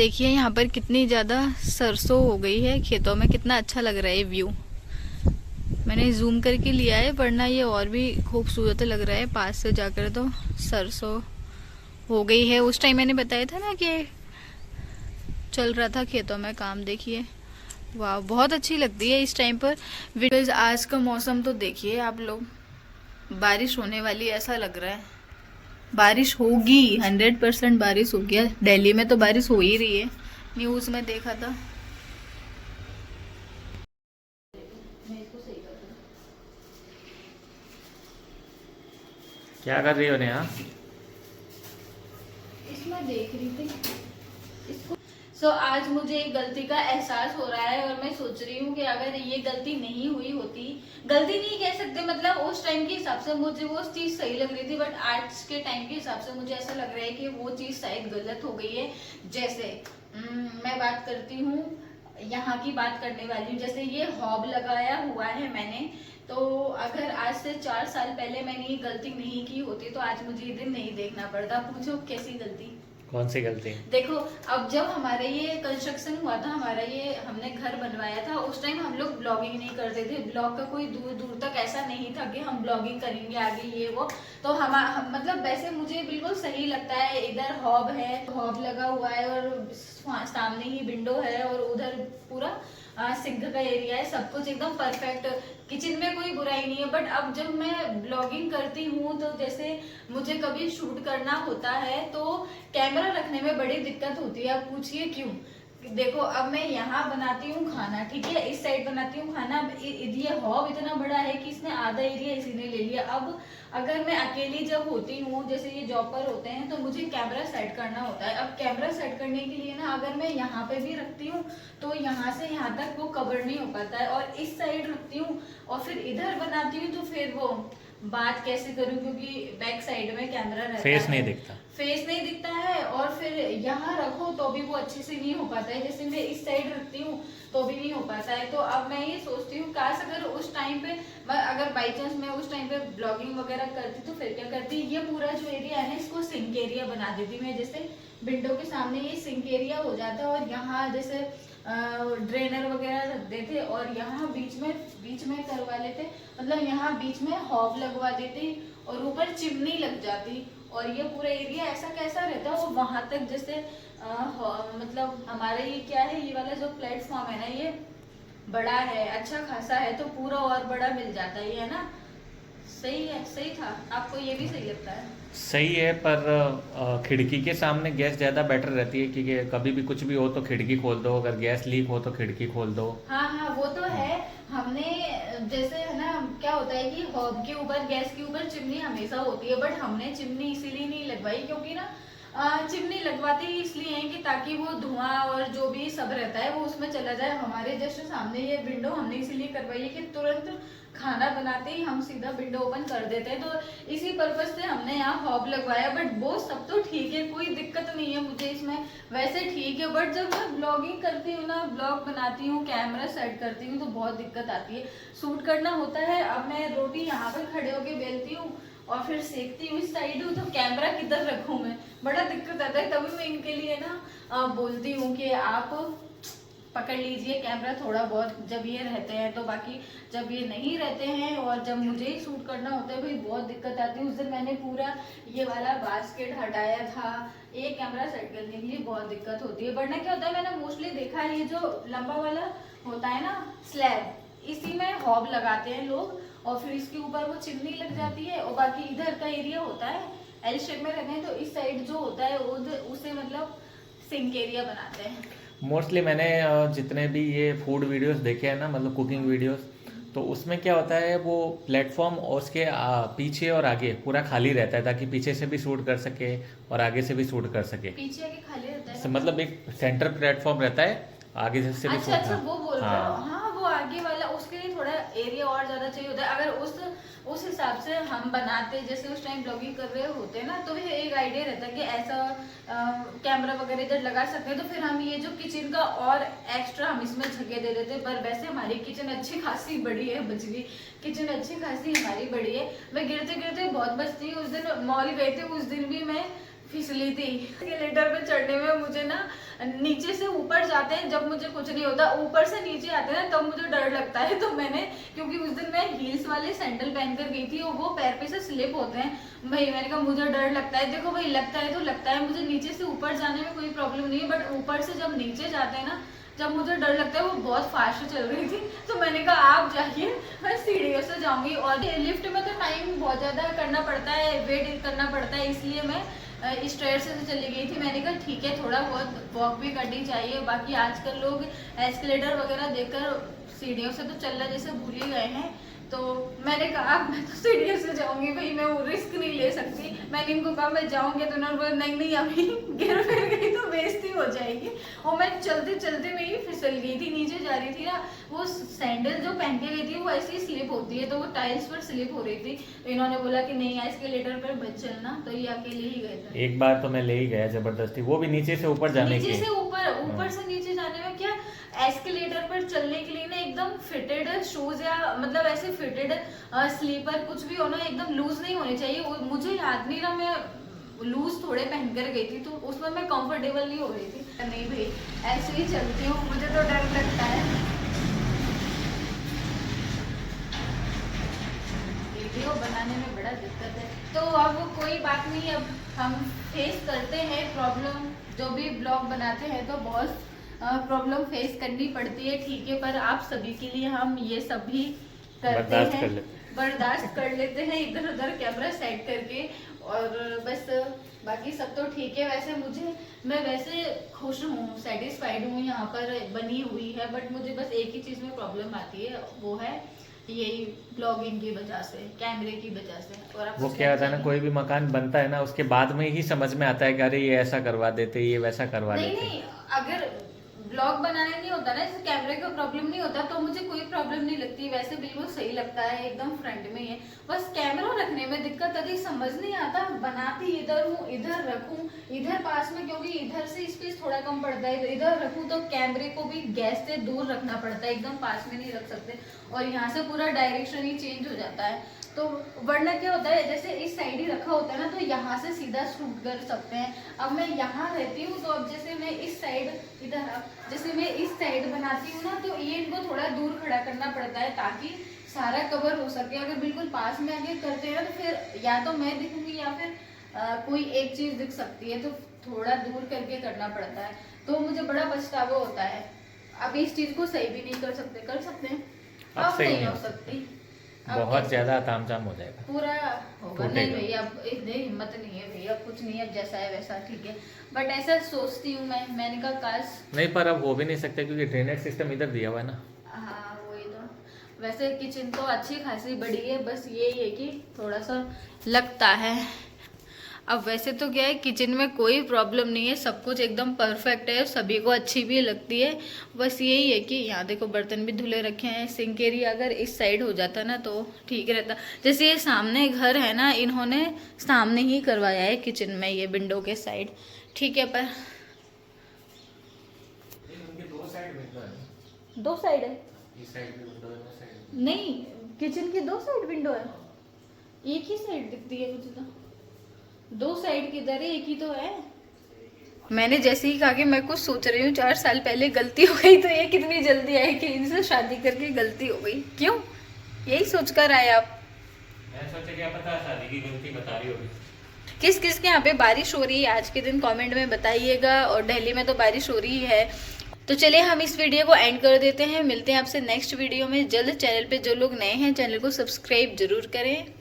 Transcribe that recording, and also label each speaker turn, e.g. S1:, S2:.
S1: देखिए यहाँ पर कितनी ज़्यादा सरसों हो गई है खेतों में, कितना अच्छा लग रहा है ये व्यू। मैंने जूम करके लिया है वरना ये और भी खूबसूरत लग रहा है पास से जाकर। तो सरसों हो गई है। उस टाइम मैंने बताया था ना कि चल रहा था खेतों में काम। देखिए वाह, बहुत अच्छी लगती है इस टाइम पर। बिकॉज आज का मौसम तो देखिए आप लोग, बारिश होने वाली ऐसा लग रहा है। बारिश होगी, 100% बारिश होगी। दिल्ली में तो बारिश हो ही रही है, न्यूज में देखा था।
S2: क्या कर रही हो नेहा?
S1: इसमें देख रही थी इसको। आज मुझे एक गलती का एहसास हो रहा है और मैं सोच रही हूँ कि अगर ये गलती नहीं हुई होती, गलती नहीं कह सकते, मतलब उस टाइम के हिसाब से मुझे वो चीज सही लग रही थी, बट आज के टाइम के हिसाब से मुझे ऐसा लग रहा है कि वो चीज शायद गलत हो गई है। जैसे मैं बात करती हूँ, यहाँ की बात करने वाली हूँ। जैसे ये हॉब लगाया हुआ है मैंने, तो अगर आज से 4 साल पहले मैंने ये गलती नहीं की होती तो आज मुझे ये दिन नहीं देखना पड़ता। पूछो कैसी गलती?
S2: कौन सी गलती?
S1: देखो, अब जब हमारे ये कंस्ट्रक्शन हुआ था, हमारा ये हमने घर बनवाया था, उस टाइम हम लोग ब्लॉगिंग नहीं करते थे। ब्लॉग का कोई दूर दूर तक ऐसा नहीं था कि हम ब्लॉगिंग करेंगे आगे ये वो। तो हम मतलब वैसे मुझे बिल्कुल सही लगता है। इधर हॉब है, हॉब लगा हुआ है और सामने ही विंडो है और उधर पूरा सिंक का एरिया है, सब कुछ एकदम परफेक्ट। किचन में कोई बुराई नहीं है। बट अब जब मैं ब्लॉगिंग करती हूँ तो जैसे मुझे कभी शूट करना होता है तो कैमरा रखने में बड़ी दिक्कत होती है। अब पूछिए क्यों? देखो, अब मैं यहाँ बनाती हूँ खाना, ठीक है, इस साइड बनाती हूँ खाना। ये हॉब इतना बड़ा है कि इसने आधा एरिया इसी ने ले लिया। अब अगर मैं अकेली जब होती हूँ, जैसे ये जॉब पर होते हैं, तो मुझे कैमरा सेट करना होता है। अब कैमरा सेट करने के लिए ना, अगर मैं यहाँ पे भी रखती हूँ तो यहाँ से यहाँ तक वो कवर नहीं हो पाता है, और इस साइड रखती हूँ और फिर इधर बनाती हूँ तो फिर वो बात कैसे करूँ, क्योंकि बैक साइड में कैमरा रहता
S2: फेस
S1: है,
S2: नहीं दिखता।
S1: फेस नहीं दिखता है। और फिर यहाँ रखो तो भी वो अच्छे से नहीं हो पाता है। जैसे मैं इस साइड रखती हूँ तो भी नहीं हो पाता है। तो अब मैं ये सोचती हूँ, काश अगर उस टाइम पे अगर बाई चांस मैं उस टाइम पे ब्लॉगिंग वगैरह करती तो फिर क्या करती, ये पूरा जो एरिया है ना, इसको सिंक एरिया बना देती मैं। जैसे विंडो के सामने ये सिंक एरिया हो जाता और यहाँ जैसे ड्रेनर वगैरह रख देते और यहाँ बीच में करवा लेते, मतलब यहाँ बीच में हॉब लगवा देते और ऊपर चिमनी लग जाती और ये पूरा एरिया ऐसा कैसा रहता है। और वहां तक जैसे मतलब हमारा ये क्या है, ये वाला जो प्लेटफॉर्म है ना, ये बड़ा है, अच्छा खासा है, तो पूरा और बड़ा मिल जाता है, ये है ना। सही है, सही था। आपको ये भी सही लगता है?
S2: सही है, पर खिड़की के सामने गैस ज़्यादा बेटर रहती है, क्योंकि कभी भी कुछ भी हो तो खिड़की खोल दो, अगर गैस लीक हो तो खिड़की खोल दो।
S1: हाँ हाँ, वो तो है। हमने जैसे है ना, क्या होता है कि हॉब के ऊपर, गैस के ऊपर चिमनी हमेशा होती है, बट हमने चिमनी इसीलिए नहीं लगवाई क्योंकि ना चिमनी लगवाते ही इसलिए है कि ताकि वो धुआं और जो भी सब रहता है वो उसमें चला जाए। हमारे जस्ट सामने ये विंडो हमने इसीलिए करवाई है कि तुरंत खाना बनाते ही हम सीधा विंडो ओपन कर देते हैं, तो इसी पर्पज से हमने यहाँ हॉब लगवाया। बट वो सब तो ठीक है, कोई दिक्कत नहीं है मुझे इसमें, वैसे ठीक है। बट जब मैं ब्लॉगिंग करती हूँ ना, ब्लॉग बनाती हूँ, कैमरा सेट करती हूँ, तो बहुत दिक्कत आती है। शूट करना होता है, अब मैं रोटी यहाँ पर खड़े होके बेलती हूँ और फिर सेकती हूँ इस साइड हूँ, तो कैमरा किधर रखूँ मैं, बड़ा दिक्कत आता है। तभी मैं इनके लिए ना बोलती हूँ कि आप पकड़ लीजिए कैमरा थोड़ा बहुत जब ये रहते हैं तो। बाकी जब ये नहीं रहते हैं और जब मुझे ही शूट करना होता है भाई, बहुत दिक्कत आती है। उस दिन मैंने पूरा ये वाला बास्केट हटाया था एक कैमरा सेट करने के लिए, बहुत दिक्कत होती है। वरना क्या होता है, मैंने मोस्टली देखा है, ये जो लंबा वाला होता है ना स्लैब, इसी में हॉब लगाते हैं लोग और फिर इसके ऊपर वो चिमनी लग जाती है। और बाकी इधर का एरिया होता है, एल शेप में रहते हैं, तो इस साइड जो होता है उसे मतलब सिंक एरिया बनाते हैं।
S2: मोस्टली मैंने जितने भी ये फूड वीडियोस देखे हैं ना, मतलब कुकिंग वीडियोस, तो उसमें क्या होता है, वो प्लेटफॉर्म और उसके पीछे और आगे पूरा खाली रहता है, ताकि पीछे से भी शूट कर सके और आगे से भी शूट कर सके।
S1: पीछे आगे खाली रहता है,
S2: मतलब एक सेंटर प्लेटफॉर्म रहता है, आगे से भी
S1: अच्छा
S2: शूट।
S1: अच्छा, वो बोल रहे हो।
S2: हाँ।
S1: हाँ, वो आगे वाला, उसके लिए थोड़ा एरिया और ज्यादा चाहिए होता है। अगर उस हिसाब से हम बनाते, जैसे उस टाइम ब्लॉगिंग कर रहे होते हैं ना, तो ये एक आइडिया रहता है कि ऐसा कैमरा वगैरह इधर लगा सकते हैं, तो फिर हम ये जो किचन का और एक्स्ट्रा हम इसमें जगह दे देते। पर वैसे हमारी किचन अच्छी खासी बड़ी है, बजली किचन अच्छी खासी हमारी बड़ी है। मैं गिरते गिरते बहुत बचती हूँ। उस दिन मॉल गए थे, उस दिन भी मैं फिसली थी। एस्केलेटर पे चढ़ने में मुझे ना नीचे से ऊपर जाते हैं जब मुझे कुछ नहीं होता, ऊपर से नीचे आते हैं तब मुझे डर लगता है। तो मैंने, क्योंकि उस दिन मैं हील्स वाले सैंडल पहन कर गई थी और वो पैर पे से स्लिप होते हैं भाई, मैंने कहा मुझे डर लगता है। देखो भाई, लगता है तो लगता है, मुझे नीचे से ऊपर जाने में कोई प्रॉब्लम नहीं है, बट ऊपर से जब नीचे जाते हैं ना, जब मुझे डर लगता है। वो बहुत फास्ट चल रही थी तो मैंने कहा आप जाइए, मैं सीढ़ियों से जाऊंगी। और लिफ्ट में तो टाइम बहुत ज़्यादा करना पड़ता है, वेट करना पड़ता है, इसलिए मैं स्टेयर्स से चली गई थी। मैंने कहा ठीक है, थोड़ा बहुत वॉक भी करनी चाहिए। बाकी आजकल लोग एस्केलेटर वगैरह देखकर सीढ़ियों से तो चलना जैसे भूल ही गए हैं। तो मैंने कहा मैं तो सीढ़ियों से जाऊंगी भाई, मैं वो रिस्क नहीं ले सकती। मैंने इनको कहा मैं जाऊंगी, तो उन्होंने बोला नहीं नहीं अभी गिर फिर गई तो बेइज्जती हो जाएगी। और मैं चलते चलते में ही फिसल गई थी, नीचे जा रही थी ना, वो सैंडल जो पहन के गई थी वो ऐसे ही स्लिप होती है, तो वो टाइल्स पर स्लिप हो रही थी। तो इन्होंने बोला कि नहीं एस्केलेटर पर मत चलना, तो ये अकेले ही गए थे।
S2: एक बार तो मैं ले ही गया जबरदस्ती, वो भी नीचे से ऊपर जाने की।
S1: नीचे से ऊपर से नीचे जाने में क्या, एस्केलेटर पर चलने के लिए ना एकदम फिटेड शूज या मतलब ऐसे फिटेड स्लीपर कुछ भी हो ना, एकदम लूज नहीं होने चाहिए। मुझे याद नहीं रहा, मैं लूज थोड़े पहन कर गई थी तो उसमें मैं कंफर्टेबल नहीं हो रही थी। नहीं भाई, ऐसे ही चलती हूँ, मुझे तो डर लगता है। वीडियो बनाने में बड़ा दिक्कत है, तो अब कोई बात नहीं, अब हम फेस करते हैं प्रॉब्लम। जो भी ब्लॉग बनाते हैं तो बहुत प्रॉब्लम फेस करनी पड़ती है, ठीक है, पर आप सभी के लिए हम ये सब भी करते हैं, बर्दाश्त कर लेते हैं इधर उधर कैमरा सेट करके। और बस बाकी सब तो ठीक है। वैसे मैं वैसे खुश हूँ, सेटिस्फाइड हूँ यहाँ पर बनी हुई है, बट मुझे बस एक ही चीज़ में प्रॉब्लम आती है, वो है यही ब्लॉगिंग की वजह से, कैमरे की वजह से। और
S2: वो क्या होता है ना, कोई भी मकान बनता है ना, उसके बाद में ही समझ में आता है कि अरे ये ऐसा करवा देते, ये वैसा करवा देते।
S1: नहीं, अगर ब्लॉग बनाने नहीं होता ना, जैसे कैमरे का प्रॉब्लम नहीं होता तो मुझे कोई प्रॉब्लम नहीं लगती। वैसे बिल्कुल सही लगता है, एकदम फ्रंट में ही है। बस कैमरा रखने में दिक्कत आती, समझ नहीं आता। बनाती इधर हूँ, इधर रखूँ, इधर पास में, क्योंकि इधर से स्पेस थोड़ा कम पड़ता है, इधर रखूँ तो कैमरे को भी गैस से दूर रखना पड़ता है, एकदम पास में नहीं रख सकते। और यहाँ से पूरा डायरेक्शन ही चेंज हो जाता है। तो वरना क्या होता है, जैसे इस साइड ही रखा होता है ना, तो यहाँ से सीधा शूट कर सकते हैं। अब मैं यहाँ रहती हूँ, तो अब जैसे मैं इस साइड, इधर जैसे मैं इस साइड बनाती हूँ ना, तो ये इनको थोड़ा दूर खड़ा करना पड़ता है ताकि सारा कवर हो सके। अगर बिल्कुल पास में आके करते हैं ना, तो फिर या तो मैं दिखूंगी या फिर कोई एक चीज दिख सकती है, तो थोड़ा दूर करके करना पड़ता है। तो मुझे बड़ा पछतावा होता है। अब इस चीज को सही भी नहीं कर सकते हैं, अब नहीं हो सकती,
S2: बहुत ज्यादा तामझाम हो जाएगा,
S1: पूरा होगा। नहीं भैया, अब इतनी हिम्मत नहीं है भैया, कुछ नहीं है, अब जैसा है वैसा ठीक है। बट ऐसा सोचती हूँ मैंने कहा काश
S2: नहीं, पर अब हो भी नहीं सकता क्योंकि ड्रेनेज सिस्टम इधर दिया हुआ है ना।
S1: हाँ वही तो। वैसे किचन तो अच्छी खासी बड़ी है, बस ये है कि थोड़ा सा लगता है। अब वैसे तो क्या है, किचन में कोई प्रॉब्लम नहीं है, सब कुछ एकदम परफेक्ट है, सभी को अच्छी भी लगती है। बस यही है कि यहाँ देखो बर्तन भी धुले रखे हैं। सिंक एरिया अगर इस साइड हो जाता ना तो ठीक रहता। जैसे ये सामने घर है ना, इन्होंने सामने ही करवाया है किचन में, ये विंडो के साइड, ठीक है। पर दो साइड है, नहीं किचन की 2 साइड विंडो है, एक ही साइड दिखती है मुझे तो। 2 साइड किधर है, एक ही तो है। मैंने जैसे ही कहा कि मैं कुछ सोच रही हूँ 4 साल पहले गलती हो गई, तो ये कितनी जल्दी आई कि इनसे शादी करके गलती हो गई। क्यों यही सोच कर आए आप?
S2: मैं सोचा क्या पता शादी की गलती बता रही होगी।
S1: किस किस के यहाँ पे बारिश हो रही है आज के दिन कमेंट में बताइएगा। और दिल्ली में तो बारिश हो रही है। तो चलिए हम इस वीडियो को एंड कर देते हैं, मिलते हैं आपसे नेक्स्ट वीडियो में जल्द। चैनल पे जो लोग नए हैं चैनल को सब्सक्राइब जरूर करें।